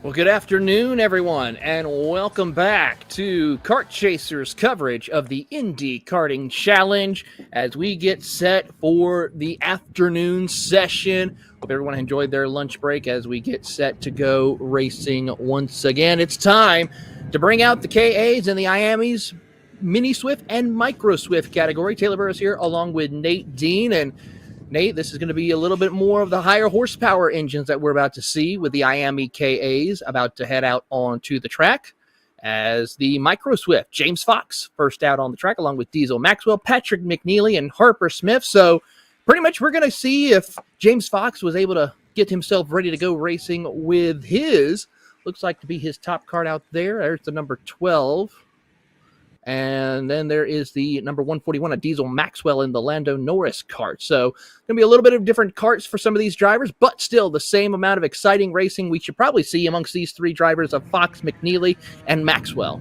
Well, good afternoon, everyone, and welcome back to Kart Chasers coverage of the Indy Karting Challenge as we get set for the afternoon session. Hope everyone enjoyed their lunch break as we get set to go racing once again. It's time to bring out the KAs and the IAMEs Mini Swift and Micro Swift category. Taylor Burris here along with Nate Dean, and Nate, this is going to be a little bit more of the higher horsepower engines that we're about to see with the IAME KAs about to head out onto the track as the Micro Swift. James Fox first out on the track along with Diesel Maxwell, Patrick McNeely, and Harper Smith. So pretty much we're going to see if James Fox was able to get himself ready to go racing with his, looks like to be his top card out there. There's the number 12. And then there is the number 141, a Diesel Maxwell in the Lando Norris kart. So going to be a little bit of different karts for some of these drivers, but still the same amount of exciting racing we should probably see amongst these three drivers of Fox, McNeely, and Maxwell.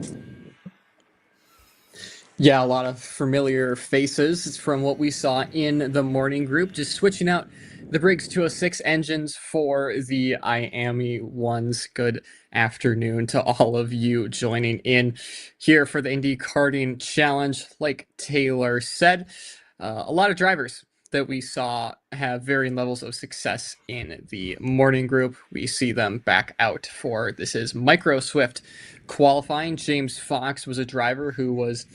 Yeah, a lot of familiar faces from what we saw in the morning group. Just switching out the Briggs 206 engines for the IAME ones. Good afternoon to all of you joining in here for the Indy Karting Challenge. Like Taylor said, a lot of drivers that we saw have varying levels of success in the morning group. We see them back out for this is Micro Swift qualifying. James Fox was a driver who was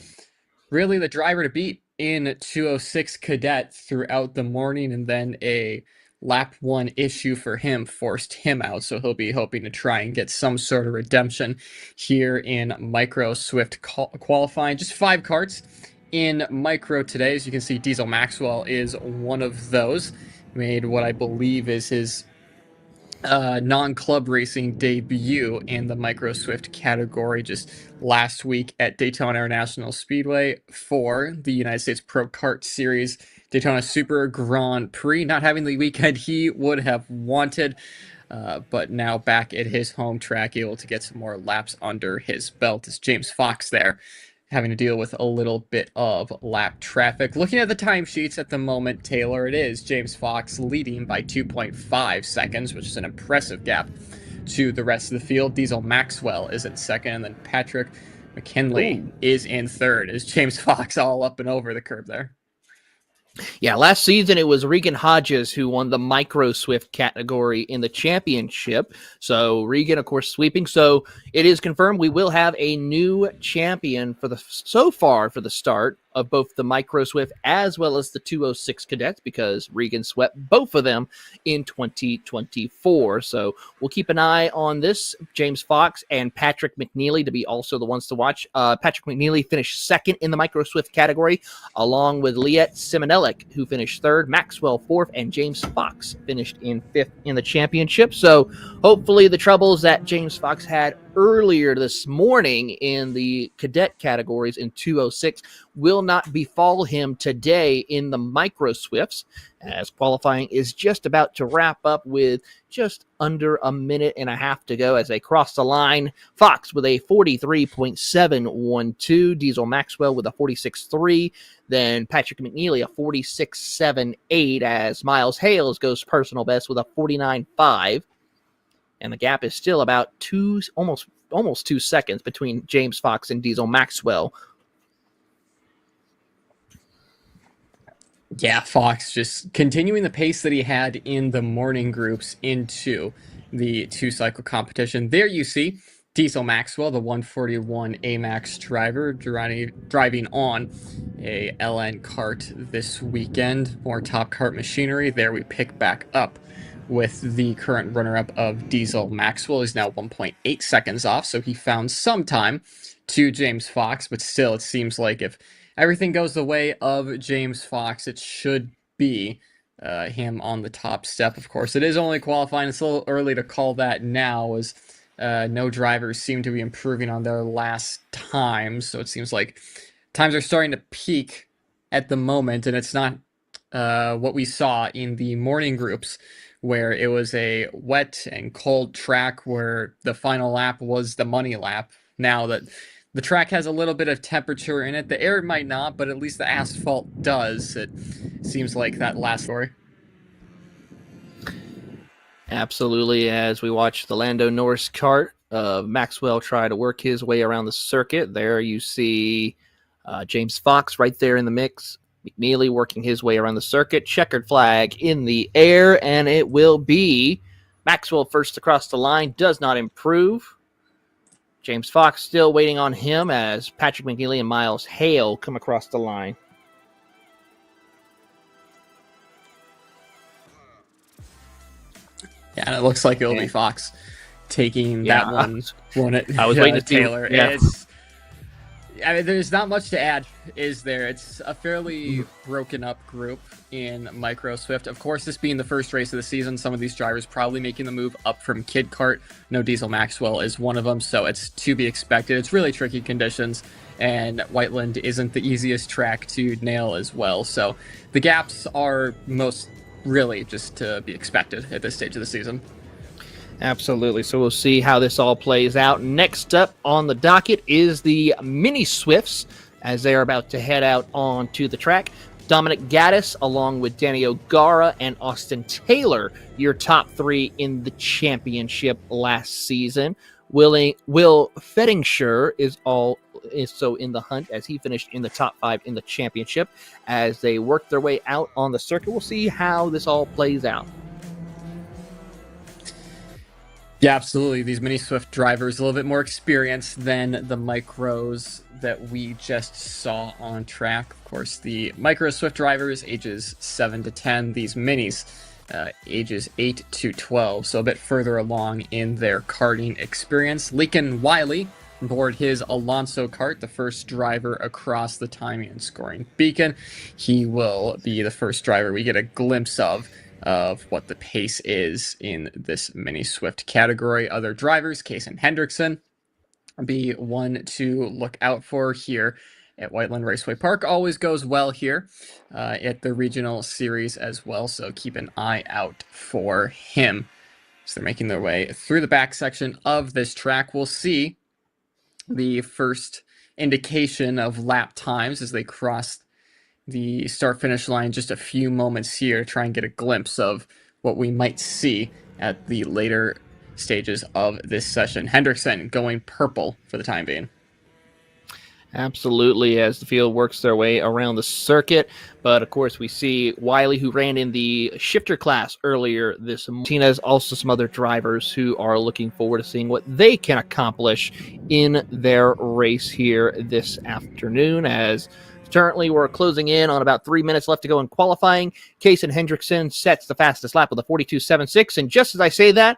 really the driver to beat in 206 Cadet throughout the morning, and then a lap one issue for him forced him out. So he'll be hoping to try and get some sort of redemption here in Micro Swift qualifying. Just 5 karts in Micro today. As you can see, Diesel Maxwell is one of those. Made what I believe is his non-club racing debut in the Micro Swift category just last week at Daytona International Speedway for the United States Pro Kart Series Daytona Super Grand Prix. Not having the weekend he would have wanted, but now back at his home track, able to get some more laps under his belt. Is James Fox there, having to deal with a little bit of lap traffic. Looking at the timesheets at the moment, Taylor, it is James Fox leading by 2.5 seconds, which is an impressive gap to the rest of the field. Diesel Maxwell is in second, and then Patrick McKinley is in third. Is James Fox all up and over the curb there? Yeah, last season it was Regan Hodges who won the Micro Swift category in the championship. So Regan, of course, sweeping. So it is confirmed we will have a new champion for the start of both the Micro Swift as well as the 206 Cadets, because Regan swept both of them in 2024. So we'll keep an eye on this. James Fox and Patrick McNeely to be also the ones to watch. Patrick McNeely finished second in the Micro Swift category, along with Liet Simonelek, who finished third, Maxwell fourth, and James Fox finished in fifth in the championship. So hopefully the troubles that James Fox had earlier this morning in the cadet categories in 206 will not befall him today in the Micro Swifts, as qualifying is just about to wrap up with just under a minute and a half to go as they cross the line. Fox with a 43.712, Diesel Maxwell with a 46.3, then Patrick McNeely a 46.78 as Miles Hales goes personal best with a 49.5. And the gap is still about almost 2 seconds between James Fox and Diesel Maxwell. Yeah, Fox just continuing the pace that he had in the morning groups into the 2-cycle competition. There you see Diesel Maxwell, the 141 AMAX driver, driving on a LN kart this weekend. More top kart machinery. There we pick back up with the current runner-up of Diesel Maxwell. He's now 1.8 seconds off, so he found some time to James Fox, but still it seems like if everything goes the way of James Fox, it should be him on the top step. Of course, it is only qualifying. It's a little early to call that now, as no drivers seem to be improving on their last times, so it seems like times are starting to peak at the moment, and it's not what we saw in the morning groups, where it was a wet and cold track where the final lap was the money lap. Now that the track has a little bit of temperature in it, the air might not, but at least the asphalt does. It seems like that last story. Absolutely. As we watch the Lando Norris kart, Maxwell try to work his way around the circuit. There you see James Fox right there in the mix. McNeely working his way around the circuit. Checkered flag in the air, and it will be Maxwell first across the line. Does not improve. James Fox still waiting on him as Patrick McNeely and Miles Hale come across the line. Yeah, and it looks like it'll be Fox taking that one. I was waiting to see Taylor. Yeah. I mean, there's not much to add, is there? It's a fairly broken up group in Micro Swift. Of course, this being the first race of the season, some of these drivers probably making the move up from Kid Kart. No Diesel Maxwell is one of them, so it's to be expected. It's really tricky conditions, and Whiteland isn't the easiest track to nail as well. So the gaps are most really just to be expected at this stage of the season. Absolutely. So we'll see how this all plays out. Next up on the docket is the Mini Swifts as they are about to head out onto the track. Dominic Gaddis, along with Danny O'Gara and Austin Taylor, your top three in the championship last season. Will Fettingsher is so in the hunt as he finished in the top five in the championship. As they work their way out on the circuit, we'll see how this all plays out. Yeah, absolutely. These Mini Swift drivers a little bit more experienced than the Micros that we just saw on track. Of course, the Micro Swift drivers ages 7 to 10. These Minis ages 8 to 12, so a bit further along in their karting experience. Lincoln Wiley aboard his Alonso kart, the first driver across the timing and scoring beacon. He will be the first driver we get a glimpse of what the pace is in this Mini Swift category. Other drivers, Kaysen Hendrickson, be one to look out for here at Whiteland Raceway Park. Always goes well here at the regional series as well, so keep an eye out for him. So they're making their way through the back section of this track. We'll see the first indication of lap times as they cross the start-finish line just a few moments here to try and get a glimpse of what we might see at the later stages of this session. Hendrickson going purple for the time being. Absolutely, as the field works their way around the circuit. But, of course, we see Wiley, who ran in the shifter class earlier this morning. Martinez, also some other drivers who are looking forward to seeing what they can accomplish in their race here this afternoon. As currently we're closing in on about 3 minutes left to go in qualifying. Kaysen Hendrickson sets the fastest lap with a 42.76. And just as I say that,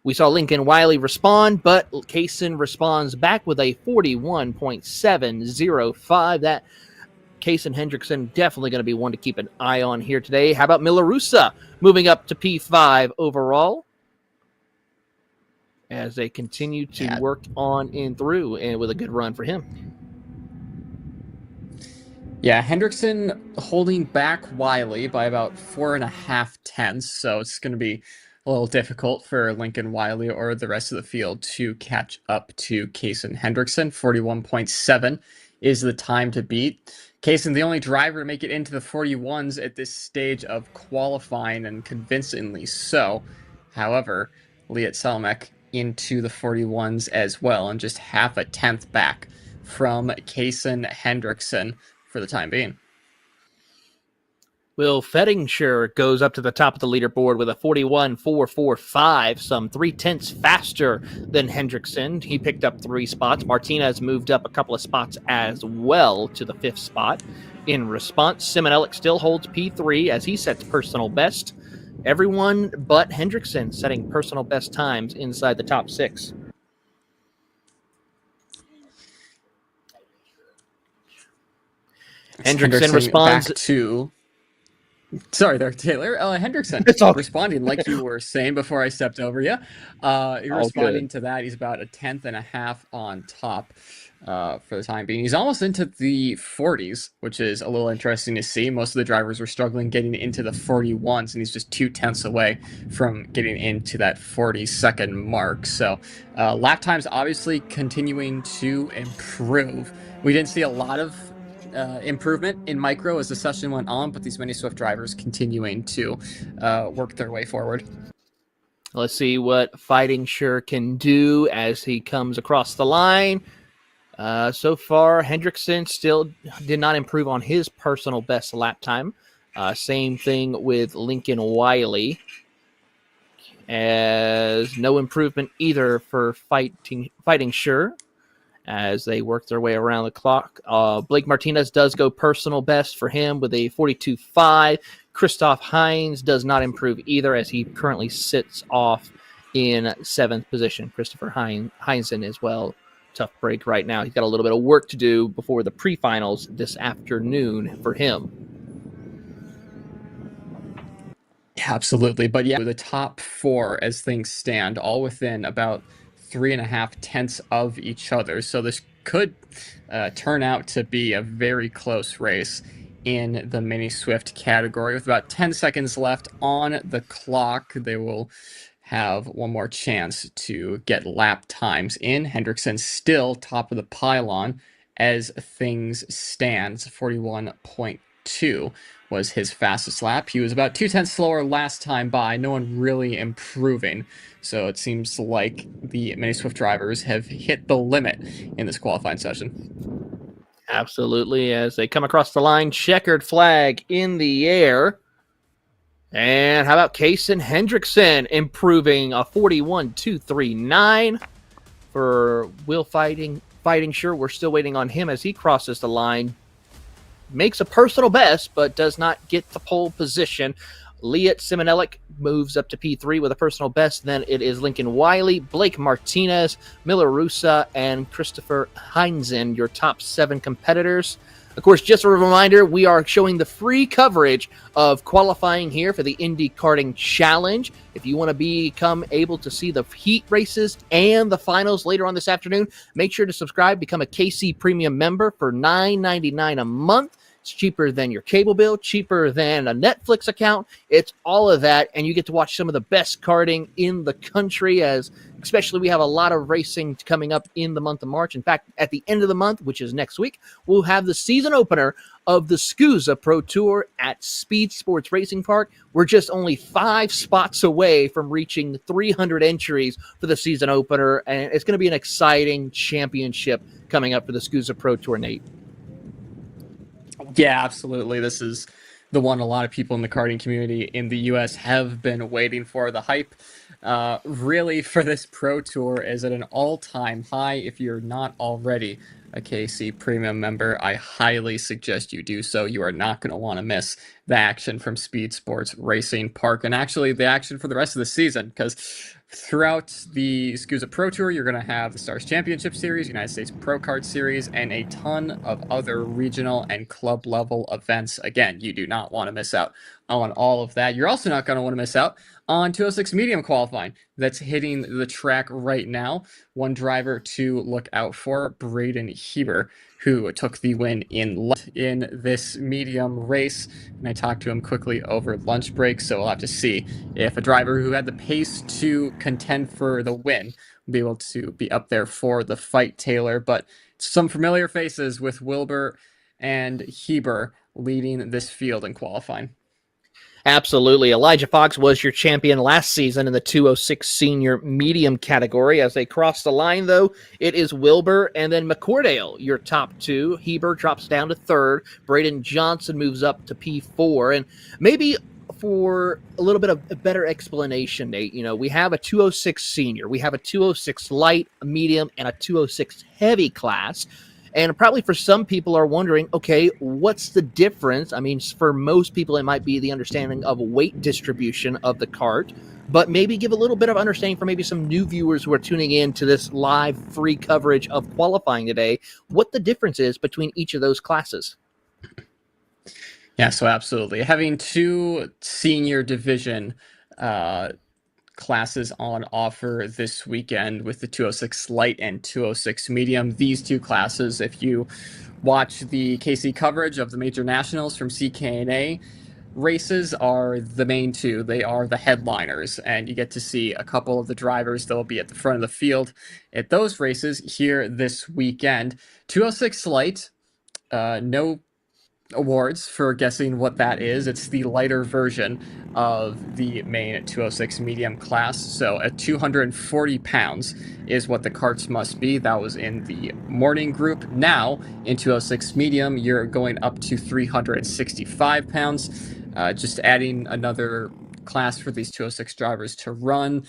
we saw Lincoln Wiley respond, but Kaysen responds back with a 41.705. That Kaysen Hendrickson definitely going to be one to keep an eye on here today. How about Milarusa moving up to P5 overall as they continue to work on in through and with a good run for him. Yeah, Hendrickson holding back Wiley by about 4.5 tenths, so it's going to be a little difficult for Lincoln Wiley or the rest of the field to catch up to Kaysen Hendrickson. 41.7 is the time to beat. Kaysen, the only driver to make it into the 41s at this stage of qualifying, and convincingly so. However, Liat Selmek into the 41s as well, and just 0.5 tenth back from Kaysen Hendrickson for the time being. Will Fettingsher goes up to the top of the leaderboard with a 41.445, some 0.3 faster than Hendrickson. He picked up 3 spots. Martinez moved up a couple of spots as well to the 5th spot. In response, Simonellic still holds P3 as he sets personal best. Everyone but Hendrickson setting personal best times inside the top 6. Hendrickson responds back to... Sorry there, Taylor. Hendrickson responding like you were saying before I stepped over you. You're responding to that. He's about 1.5 tenths on top for the time being. He's almost into the 40s, which is a little interesting to see. Most of the drivers were struggling getting into the 41s, and he's just 2 tenths away from getting into that 42nd mark. So lap times obviously continuing to improve. We didn't see a lot of improvement in micro as the session went on, but these Mini Swift drivers continuing to work their way forward. Let's see what Fighting Sure can do as he comes across the line. So far, Hendrickson still did not improve on his personal best lap time. Same thing with Lincoln Wiley, as no improvement either for Fighting Sure as they work their way around the clock. Blake Martinez does go personal best for him with a 42.5. Christoph Heinz does not improve either as he currently sits off in 7th position. Christopher Heinzen as well. Tough break right now. He's got a little bit of work to do before the pre-finals this afternoon for him. Absolutely. But yeah, the top 4 as things stand, all within about 3.5 tenths of each other. So this could turn out to be a very close race in the Mini Swift category. With about 10 seconds left on the clock, they will have one more chance to get lap times in. Hendrickson still top of the pylon as things stand. 41.2 was his fastest lap. He was about 2 tenths slower last time by. No one really improving. So it seems like the Mini Swift drivers have hit the limit in this qualifying session. Absolutely. As they come across the line, checkered flag in the air. And how about Kason Hendrickson improving a 41.239 for Will Fighting Sure. We're still waiting on him as he crosses the line. Makes a personal best, but does not get the pole position. Liat Simonelik moves up to P3 with a personal best. Then it is Lincoln Wiley, Blake Martinez, Miller Russa, and Christopher Heinzen, your top 7 competitors. Of course, just a reminder, we are showing the free coverage of qualifying here for the Indy Karting Challenge. If you want to become able to see the heat races and the finals later on this afternoon, make sure to subscribe, become a KC Premium member for $9.99 a month. It's cheaper than your cable bill, cheaper than a Netflix account. It's all of that, and you get to watch some of the best karting in the country, as especially we have a lot of racing coming up in the month of March. In fact, at the end of the month, which is next week, we'll have the season opener of the SCUSA Pro Tour at Speed Sports Racing Park. We're just only 5 spots away from reaching 300 entries for the season opener, and it's going to be an exciting championship coming up for the SCUSA Pro Tour, Nate. Yeah, absolutely. This is the one a lot of people in the karting community in the US have been waiting for. The hype really for this Pro Tour is at an all-time high. If you're not already a KC Premium member, I highly suggest you do so. You are not going to want to miss the action from Speed Sports Racing Park, and actually the action for the rest of the season, because throughout the SCUSA Pro Tour, you're going to have the Stars Championship Series, United States Pro Kart Series, and a ton of other regional and club level events. Again, you do not want to miss out on all of that. You're also not going to want to miss out on 206 medium qualifying that's hitting the track right now. One driver to look out for, Braden Heber, who took the win in this medium race. And I talked to him quickly over lunch break, so we'll have to see if a driver who had the pace to contend for the win will be able to be up there for the fight, Taylor. But some familiar faces with Wilbur and Heber leading this field in qualifying. Absolutely. Elijah Fox was your champion last season in the 206 senior medium category. As they cross the line, though, it is Wilbur and then McCordale, your top 2. Heber drops down to 3rd. Braden Johnson moves up to P4. And maybe for a little bit of a better explanation, Nate, we have a 206 senior, we have a 206 light, a medium, and a 206 heavy class. And probably for some people are wondering, okay, what's the difference? I mean, for most people, it might be the understanding of weight distribution of the kart, but maybe give a little bit of understanding for maybe some new viewers who are tuning in to this live free coverage of qualifying today, what the difference is between each of those classes. Yeah, so absolutely. Having 2 senior division classes on offer this weekend with the 206 light and 206 medium. These 2 classes, if you watch the KC coverage of the major nationals from CKNA, races are the main 2. They are the headliners, and you get to see a couple of the drivers that will be at the front of the field at those races here this weekend. 206 light, no awards for guessing what that is. It's the lighter version of the main 206 medium class. So at 240 pounds is what the carts must be. That was in the morning group. Now in 206 medium, you're going up to 365 pounds. Just adding another class for these 206 drivers to run.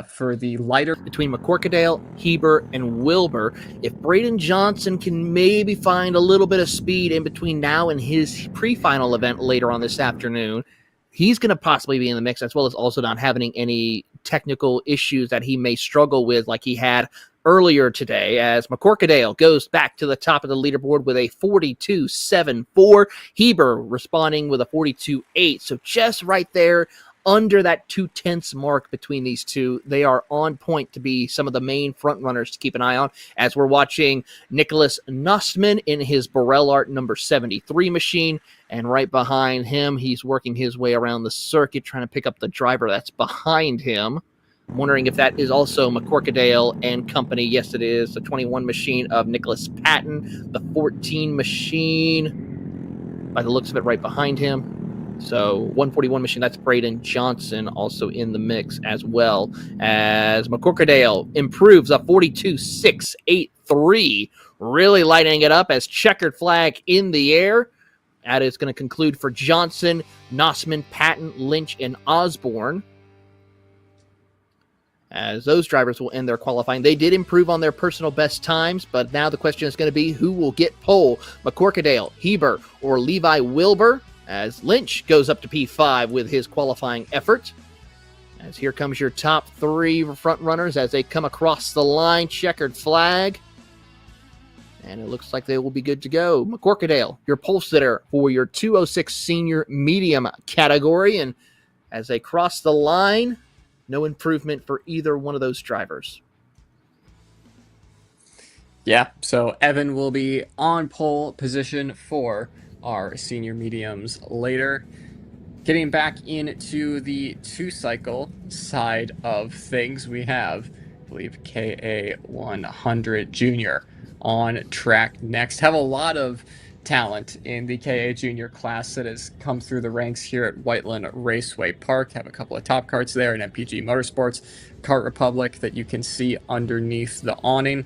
For the lighter between McCorkadale, Heber, and Wilbur. If Braden Johnson can maybe find a little bit of speed in between now and his pre-final event later on this afternoon, he's going to possibly be in the mix, as well as also not having any technical issues that he may struggle with like he had earlier today, as McCorkadale goes back to the top of the leaderboard with a 42.74. Heber responding with a 42.8. So just right there, under that 2/10 mark between these two. They are on point to be some of the main front runners to keep an eye on, as we're watching Nicholas Nussman in his Burrell Art number 73 machine. And right behind him, he's working his way around the circuit, trying to pick up the driver that's behind him. I'm wondering if that is also McCorkadale and company. Yes, it is. The 21 machine of Nicholas Patton, the 14 machine, by the looks of it, right behind him. So 141 machine, that's Braden Johnson also in the mix, as well as McCorkadale improves a 42.683, really lighting it up as checkered flag in the air. That is going to conclude for Johnson, Nossman, Patton, Lynch, and Osborne, as those drivers will end their qualifying. They did improve on their personal best times, but now the question is going to be who will get pole, McCorkadale, Heber, or Levi Wilbur, as Lynch goes up to P5 with his qualifying effort. As here comes your top three front runners as they come across the line, checkered flag. And it looks like they will be good to go. McCorkadale, your pole sitter for your 206 senior medium category. And as they cross the line, no improvement for either one of those drivers. Yeah, so Evan will be on pole position for our senior mediums later. Getting back into the two-cycle side of things, we have, I believe, KA100 Junior on track next. Have a lot of talent in the KA Junior class that has come through the ranks here at Whiteland Raceway Park. Have a couple of top karts there, and MPG Motorsports, Kart Republic that you can see underneath the awning.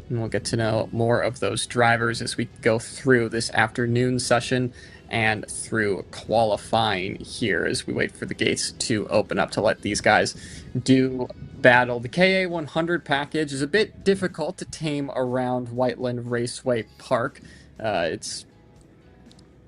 And we'll get to know more of those drivers as we go through this afternoon session and through qualifying here as we wait for the gates to open up to let these guys do battle. The KA100 package is a bit difficult to tame around Whiteland Raceway Park. It's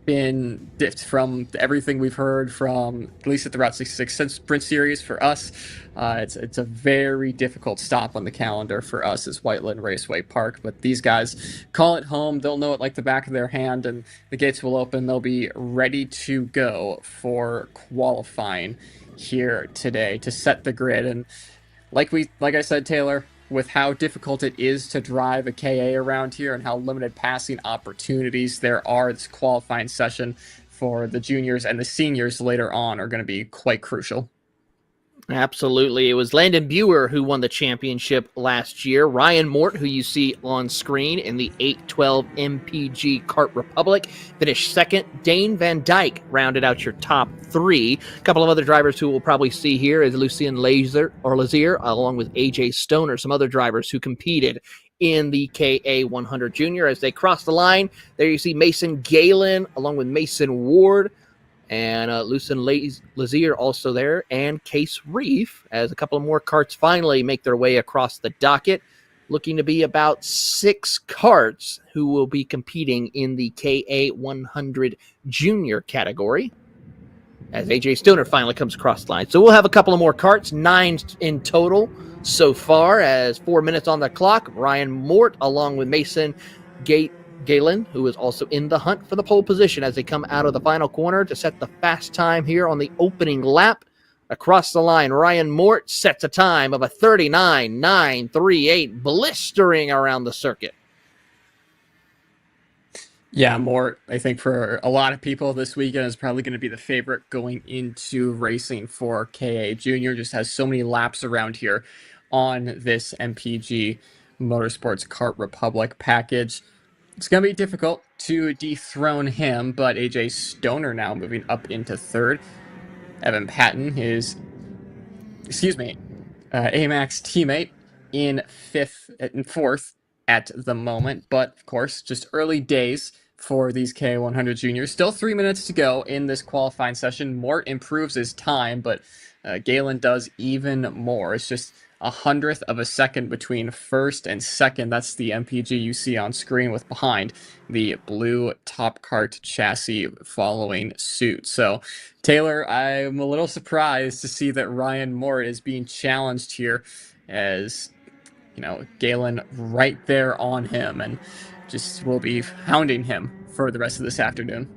been dipped from everything we've heard from, at least at the Route 66 Sprint Series for us. It's a very difficult stop on the calendar for us as Whiteland Raceway Park, but these guys call it home. They'll know it like the back of their hand, and the gates will open. They'll be ready to go for qualifying here today to set the grid. And like I said, Taylor, with how difficult it is to drive a KA around here and how limited passing opportunities there are, this qualifying session for the juniors and the seniors later on are going to be quite crucial. Absolutely. It was Landon Buer who won the championship last year. Ryan Mort, who you see on screen in the 812 MPG Kart Republic, finished second. Dane Van Dyke rounded out your top three. A couple of other drivers who we'll probably see here is Lucien Lazier, along with AJ Stoner, some other drivers who competed in the KA100 Junior. As they cross the line, there you see Mason Galen along with Mason Ward, and Lucien Lazier also there, and Case Reef, as a couple of more karts finally make their way across the docket. Looking to be about 6 karts who will be competing in the KA100 Junior category, as AJ Stoner finally comes across the line. So we'll have a couple of more karts, 9 in total so far, as 4 minutes on the clock. Ryan Mort along with Mason Galen, who is also in the hunt for the pole position as they come out of the final corner to set the fast time here on the opening lap. Across the line, Ryan Mort sets a time of a 39.938, blistering around the circuit. Yeah, Mort, I think for a lot of people this weekend is probably going to be the favorite going into racing for KA Junior. Just has so many laps around here on this MPG Motorsports Kart Republic package. It's going to be difficult to dethrone him, but AJ Stoner now moving up into third. Evan Patton is, AMAX teammate in fourth at the moment, but of course, just early days for these K100 juniors. Still 3 minutes to go in this qualifying session. Mort improves his time, but Galen does even more. It's just 100th of a second between first and second. That's the MPG you see on screen with behind the blue Top Kart chassis following suit. So, Taylor, I'm a little surprised to see that Ryan Mort is being challenged here, as Galen right there on him, and just will be hounding him for the rest of this afternoon.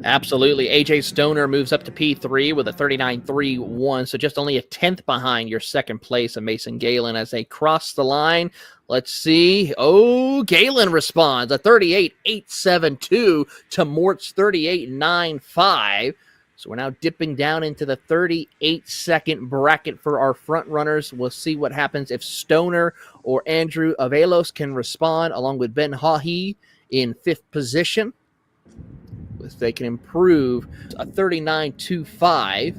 Absolutely. AJ Stoner moves up to P3 with a 39.31, so just only a tenth behind your second place of Mason Galen as they cross the line. Let's see. Oh, Galen responds, a 38.872 to Mort's 38.95. So we're now dipping down into the 38-second bracket for our front runners. We'll see what happens if Stoner or Andrew Avelos can respond, along with Ben Hawhey in fifth position. If they can improve a 39.25.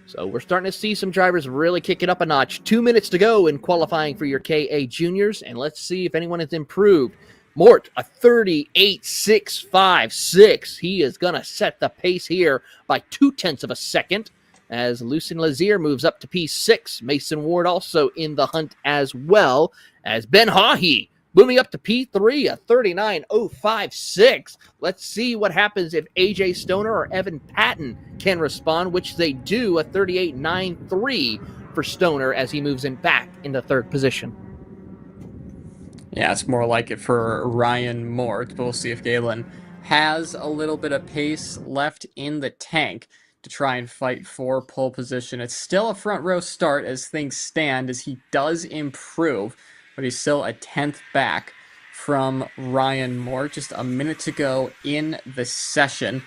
So we're starting to see some drivers really kick it up a notch. 2 minutes to go in qualifying for your KA juniors, and let's see if anyone has improved. Mort, a 38.656. He is going to set the pace here by 0.2 of a second as Lucien Lazier moves up to P6. Mason Ward also in the hunt as well as Ben Hawhey moving up to P3, a 39.056. Let's see what happens if AJ Stoner or Evan Patton can respond, which they do, a 38.93 for Stoner as he moves in back into third position. Yeah, it's more like it for Ryan Mort, but we'll see if Galen has a little bit of pace left in the tank to try and fight for pole position. It's still a front row start as things stand, as he does improve, but he's still a 10th back from Ryan Mort. Just a minute to go in the session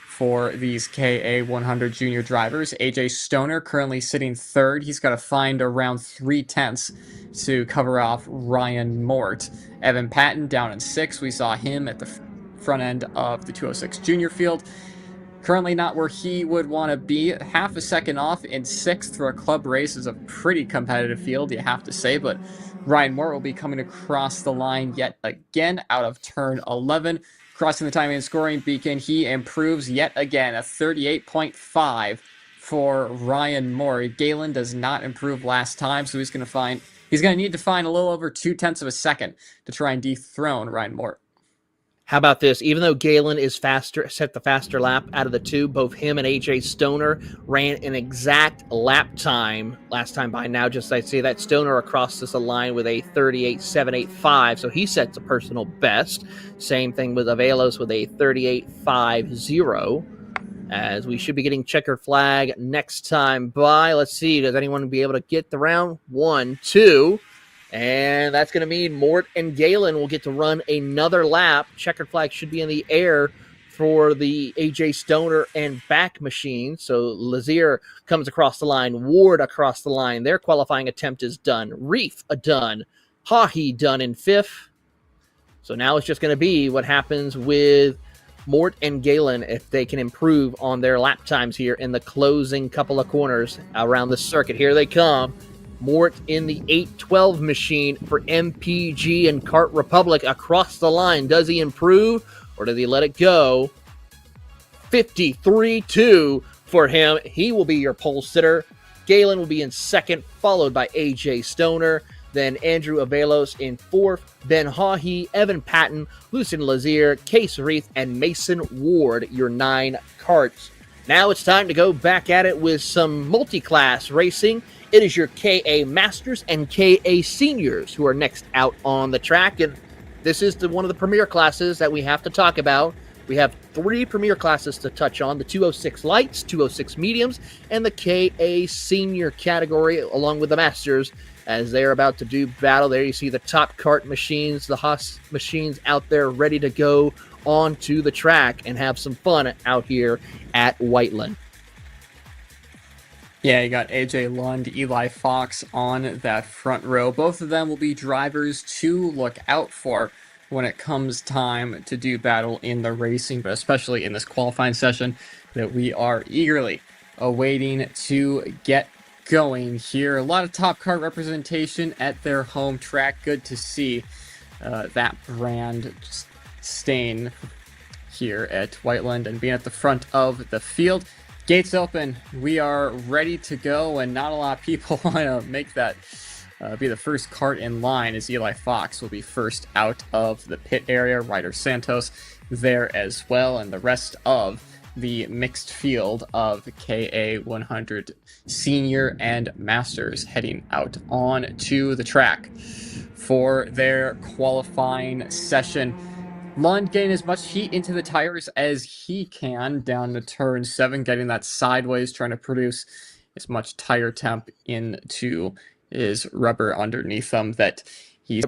for these KA100 junior drivers. AJ Stoner currently sitting third. He's got to find around 3/10 to cover off Ryan Mort. Evan Patton down in sixth. We saw him at the front end of the 206 junior field. Currently not where he would want to be. Half a second off in sixth for a club race is a pretty competitive field, you have to say, but Ryan Mort will be coming across the line yet again out of turn 11. Crossing the timing and scoring beacon, he improves yet again, a 38.5 for Ryan Mort. Galen does not improve last time, so he's going to need to find a little over 0.2 of a second to try and dethrone Ryan Mort. How about this? Even though Galen is faster, set the faster lap out of the two, both him and AJ Stoner ran an exact lap time last time by. Now, just I see that Stoner across this line with a 38.785, so he sets a personal best. Same thing with Avelos with a 38.50. As we should be getting checkered flag next time by. Let's see, does anyone be able to get the round? 1, 2. And that's going to mean Mort and Galen will get to run another lap. Checkered flag should be in the air for the AJ Stoner and back machine. So Lazier comes across the line. Ward across the line. Their qualifying attempt is done. Reef done. Hawhey done in fifth. So now it's just going to be what happens with Mort and Galen if they can improve on their lap times here in the closing couple of corners around the circuit. Here they come. Mort in the 812 machine for MPG and Kart Republic across the line. Does he improve or does he let it go? 53.2 for him. He will be your pole sitter. Galen will be in second, followed by AJ Stoner. Then Andrew Avelos in fourth. Ben Hawhey, Evan Patton, Lucien Lazier, Case Reith, and Mason Ward, your 9 karts. Now it's time to go back at it with some multi-class racing. It is your KA Masters and KA Seniors who are next out on the track. And this is one of the premier classes that we have to talk about. We have 3 premier classes to touch on, the 206 Lights, 206 Mediums, and the KA Senior category, along with the Masters, as they're about to do battle. There you see the top kart machines, the Haas machines out there ready to go onto the track and have some fun out here at Whiteland. Yeah, you got AJ Lund, Eli Fox on that front row. Both of them will be drivers to look out for when it comes time to do battle in the racing, but especially in this qualifying session that we are eagerly awaiting to get going here. A lot of Top Kart representation at their home track. Good to see that brand just staying here at Whiteland and being at the front of the field. Gates open. We are ready to go, and not a lot of people want to make that be the first kart in line, as Eli Fox will be first out of the pit area. Ryder Santos there as well, and the rest of the mixed field of KA 100 Senior and Masters heading out on to the track for their qualifying session. Lund getting as much heat into the tires as he can down to turn 7, getting that sideways, trying to produce as much tire temp into his rubber underneath them that he's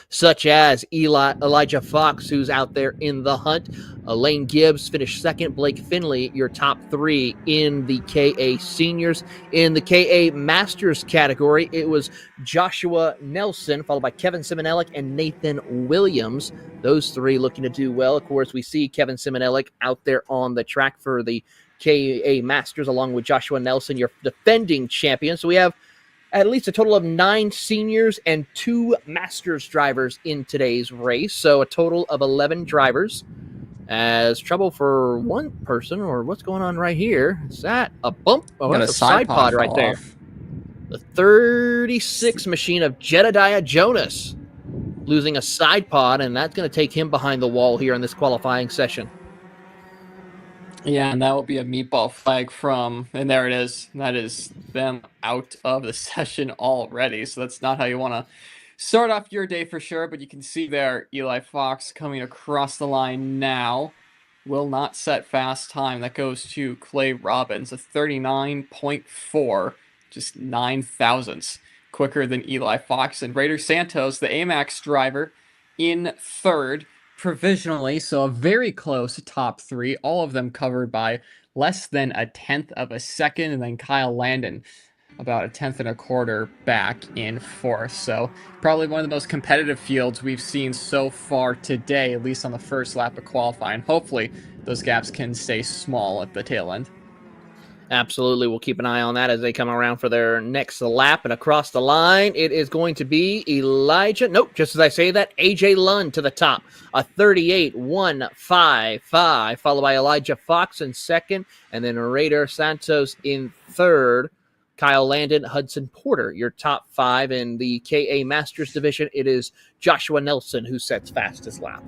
such as Elijah Fox, who's out there in the hunt. Lane Gibbs finished second. Blake Finley, your top 3 in the KA Seniors. In the KA Masters category, it was Joshua Nelson, followed by Kevin Simonellic and Nathan Williams. Those 3 looking to do well. Of course, we see Kevin Simonellic out there on the track for the KA Masters, along with Joshua Nelson, your defending champion. So we have at least a total of 9 seniors and 2 masters drivers in today's race. So a total of 11 drivers. As trouble for one person, or what's going on right here? Is that a bump? Oh, that's a side pod right there. The 36 machine of Jedediah Jonas losing a side pod, and that's going to take him behind the wall here in this qualifying session. Yeah, and that will be a meatball flag from, and there it is. That is them out of the session already. So that's not how you want to start off your day for sure. But you can see there, Eli Fox coming across the line now. Will not set fast time. That goes to Clay Robbins, a 39.4, just 9 thousandths quicker than Eli Fox. And Raider Santos, the AMAX driver, in third. Provisionally, so a very close top 3, all of them covered by less than a 1/10 of a second, and then Kyle Landon about a 1/10 and a quarter back in 4th. So probably one of the most competitive fields we've seen so far today, at least on the first lap of qualifying. Hopefully those gaps can stay small at the tail end. Absolutely. We'll keep an eye on that as they come around for their next lap. And across the line, it is going to be just as I say that, AJ Lund to the top. A 38.155, followed by Elijah Fox in second, and then Raider Santos in third. Kyle Landon, Hudson Porter, your top 5 in the KA Masters division. It is Joshua Nelson who sets fastest lap.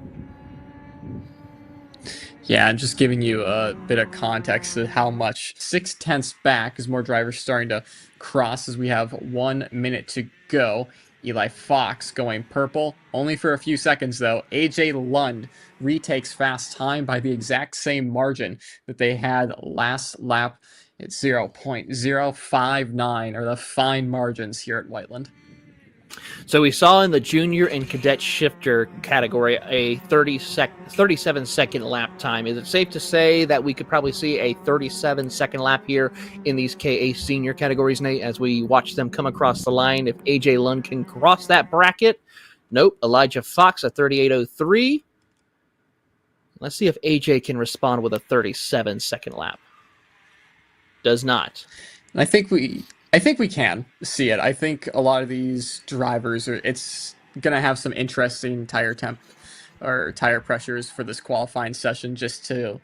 Yeah, I'm just giving you a bit of context of how much 6/10 back as more drivers starting to cross as we have 1 minute to go. Eli Fox going purple, only for a few seconds though. AJ Lund retakes fast time by the exact same margin that they had last lap at 0.059, or the fine margins here at Whiteland. So we saw in the junior and cadet shifter category a 37-second lap time. Is it safe to say that we could probably see a 37-second lap here in these KA senior categories, Nate, as we watch them come across the line? If AJ Lund can cross that bracket? Nope. Elijah Fox, a 38.03. Let's see if AJ can respond with a 37-second lap. Does not. I think we can see it. I think a lot of these drivers it's going to have some interesting tire temp or tire pressures for this qualifying session, just to